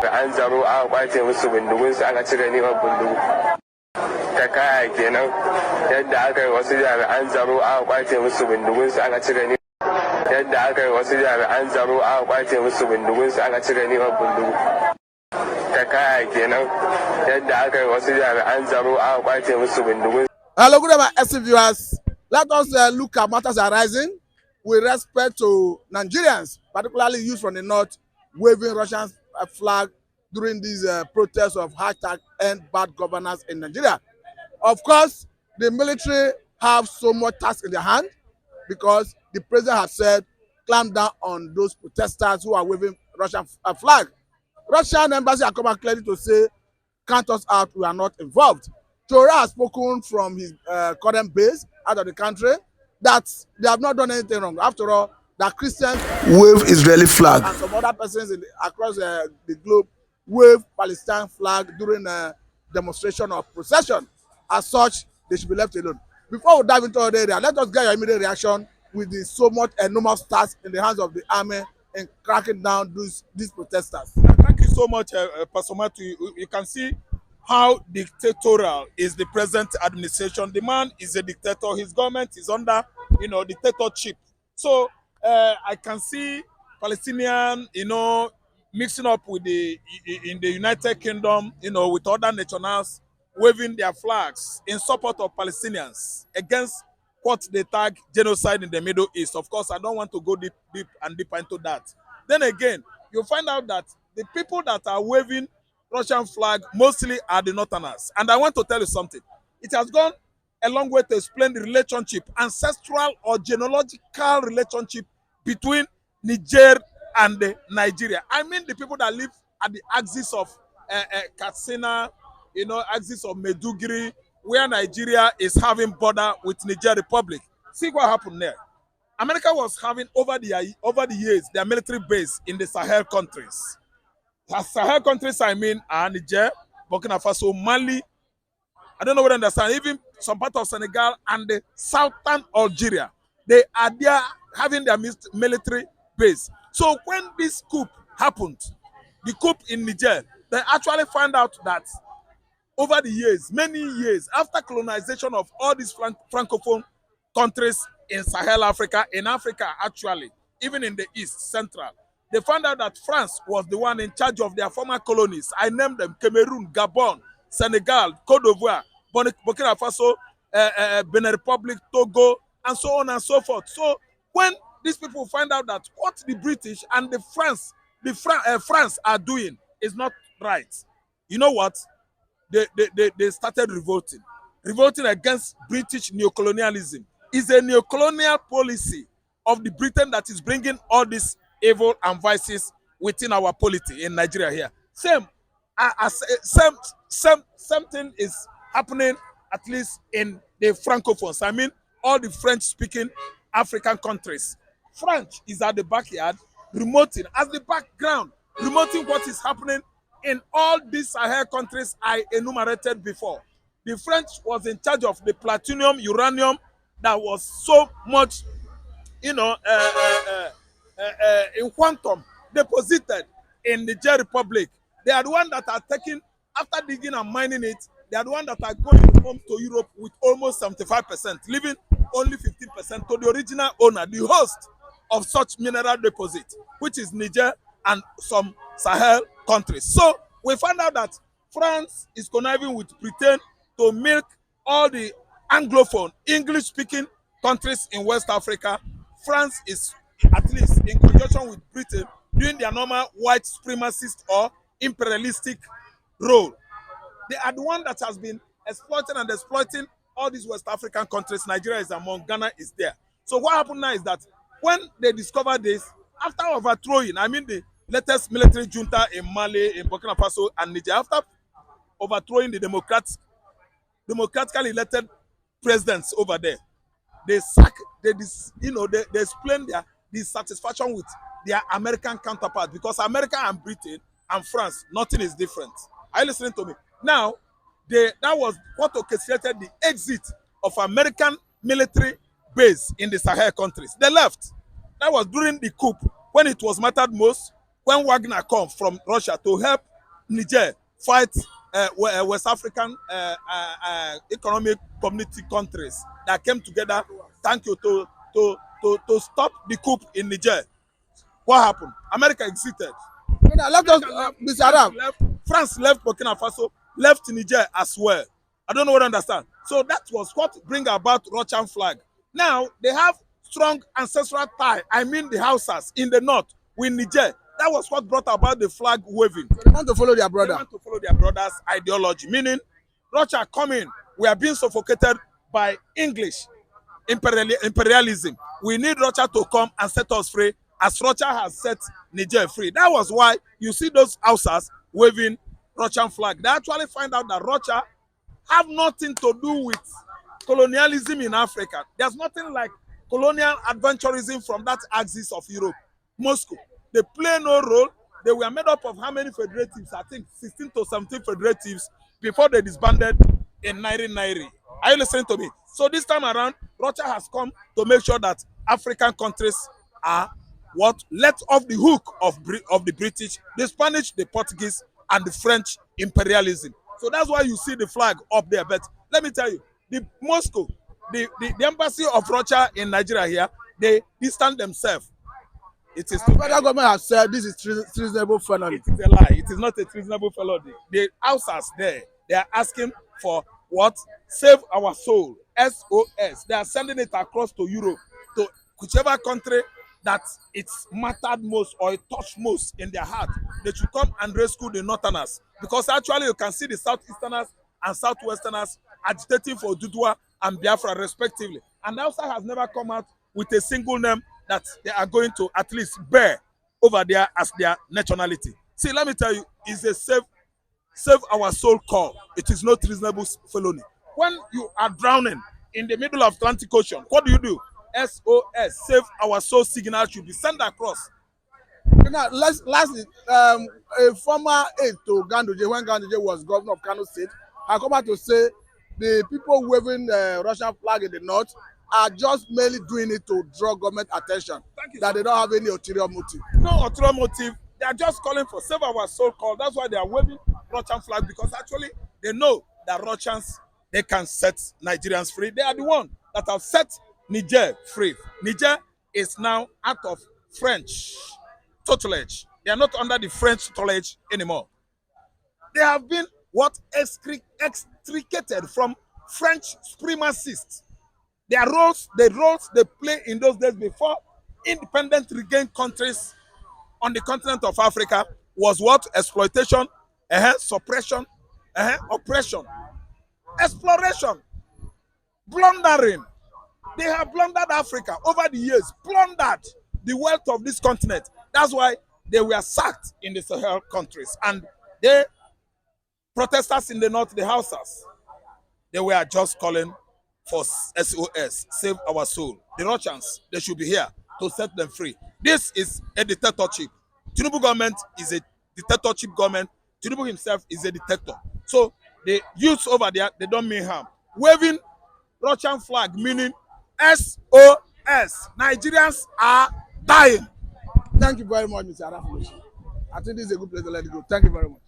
An tsaro a kwace musu bindigunsu aka cire neman bindigu. Ta kaya kenan yadda aka yi wasu jami'an tsaro a kwace musu bindigunsu aka cire neman yadda aka yi wasu jami'an tsaro a kwace musu bindigunsu aka cire neman bindigu. Ta kaya kenan yadda aka yi wasu jami'an tsaro a kwace musu bindigunsu. Hello, good evening, esteemed viewers. Let us look at matters arising with respect to Nigerians, particularly youth from the north, waving Russian flag during these protests of #End Bad Governance in Nigeria. Of course, the military have so much task in their hand because the president has said, clamp down on those protesters who are waving Russian flag. Russian embassy have come out clearly to say, count us out, we are not involved. Tora has spoken from his current base out of the country that they have not done anything wrong. After all, that Christians wave Israeli flag and some other persons across the globe wave Palestine flag during a demonstration or procession. As such, they should be left alone. Before we dive into the area, let us get your immediate reaction with the so much enormous task in the hands of the army in cracking down these protesters. Thank you so much, Pastor Matthew. You can see how dictatorial is the present administration. The man is a dictator. His government is under, dictatorship. So I can see Palestinian, mixing up with in the United Kingdom, with other nationals waving their flags in support of Palestinians against what they tag genocide in the Middle East. Of course, I don't want to go deep into that. Then again, you find out that the people that are waving Russian flag mostly are the Northerners. And I want to tell you something. It has gone a long way to explain the relationship, ancestral or genealogical relationship between Niger and Nigeria. I mean the people that live at the axis of Katsina, axis of Meduguri, where Nigeria is having border with Niger Republic. See what happened there. America was having over the years their military base in the Sahel countries. The Sahel countries, I mean, are Niger, Burkina Faso, Mali. I don't know what I understand. Even some part of Senegal and the southern Algeria, they are there having their military base. So when this coup happened, the coup in Niger, they actually found out that over the years, many years after colonization of all these francophone countries in Sahel Africa, in Africa actually, even in the East, Central, they found out that France was the one in charge of their former colonies. I named them Cameroon, Gabon, Senegal, Cote d'Ivoire, Burkina Faso, Benin Republic, Togo, and so on and so forth. So when these people find out that what the British and the France are doing is not right, you know what? They started revolting against British neocolonialism. It's a neocolonial policy of the Britain that is bringing all this evil and vices within our polity in Nigeria here. Same thing is happening at least in the Francophones. I mean, all the French-speaking African countries. French is at the backyard, remoting, as the background, remoting what is happening in all these Sahel countries I enumerated before. The French was in charge of the platinum, uranium that was so much, in quantum deposited in the Niger Republic. They are the ones that are taking, after digging and mining it, they are the ones that are going home to Europe with almost 75%, leaving only 15% to the original owner, the host of such mineral deposit, which is Niger and some Sahel countries. So we found out that France is conniving with Britain to milk all the Anglophone, English-speaking countries in West Africa. France is, at least in conjunction with Britain, doing their normal white supremacist or imperialistic role. They are the one that has been exploiting all these West African countries. Nigeria is among, Ghana is there. So what happened now is that when they discovered this, after overthrowing, I mean the latest military junta in Mali, in Burkina Faso and Niger, after overthrowing the democratically elected presidents over there, they explain their dissatisfaction with their American counterparts, because America and Britain and France, nothing is different. Are you listening to me? Now, that was what orchestrated the exit of American military base in the Sahel countries. They left. That was during the coup, when it was mattered most, when Wagner come from Russia to help Niger fight West African economic community countries that came together, thank you, to stop the coup in Niger. What happened? America exited. Now, let us, Mr. Arab. France left Burkina Faso, left Niger as well. I don't know what to understand. So that was what bring about Russian flag. Now they have strong ancestral tie. I mean the Hausas in the north with Niger. That was what brought about the flag waving. So they want to follow their brother. They want to follow their brother's ideology. Meaning, Russia coming, we are being suffocated by English imperialism. We need Russia to come and set us free, as Russia has set Niger free. That was why you see those Hausas waving Russian flag. They actually find out that Russia have nothing to do with colonialism in Africa. There's nothing like colonial adventurism from that axis of Europe. Moscow, they play no role. They were made up of how many federatives? I think 16 to 17 federatives before they disbanded in 1990. Are you listening to me? So this time around, Russia has come to make sure that African countries are what let off the hook of the British, the Spanish, the Portuguese, and the French imperialism. So that's why you see the flag up there. But let me tell you, the Moscow, the embassy of Russia in Nigeria here, they distance themselves. It is The federal government has said this is treasonable felony. It is a lie. It is not a treasonable felony. The Hausas there, they are asking for what? Save our soul. SOS. They are sending it across to Europe, to whichever country that it's mattered most or it touched most in their heart. They should come and rescue the Northerners. Because actually you can see the Southeasterners and Southwesterners agitating for Dudua and Biafra respectively. And Hausa has never come out with a single name that they are going to at least bear over there as their nationality. See, let me tell you, it's a save our soul call. It is not reasonable felony. When you are drowning in the middle of Atlantic Ocean, what do? SOS, save our soul signal should be sent across. Now, lastly, a former aide to Ganduje, when Ganduje was governor of Kano State, had come out to say the people waving the Russian flag in the north are just merely doing it to draw government attention, that they don't have any ulterior motive. No ulterior motive. They are just calling for save our soul call. That's why they are waving Russian flag, because actually they know that Russians, they can set Nigerians free. They are the one that have set Niger free. Niger is now out of French tutelage. They are not under the French tutelage anymore. They have been what? Extricated from French supremacists. Their roles, the roles they play in those days before independent regained countries on the continent of Africa was what? Exploitation, suppression, oppression, exploration, plundering. They have plundered Africa over the years, plundered the wealth of this continent. That's why they were sacked in the Sahel countries. And the protesters in the north, the Hausas, they were just calling for SOS, save our soul. The Russians, they should be here to set them free. This is a dictatorship. Tinubu government is a dictatorship government. Tinubu himself is a dictator. So the youths over there, they don't mean harm. Waving Russian flag meaning SOS. Nigerians are dying. Thank you very much, Mr. Arafulusi. I think this is a good place to let it go. Thank you very much.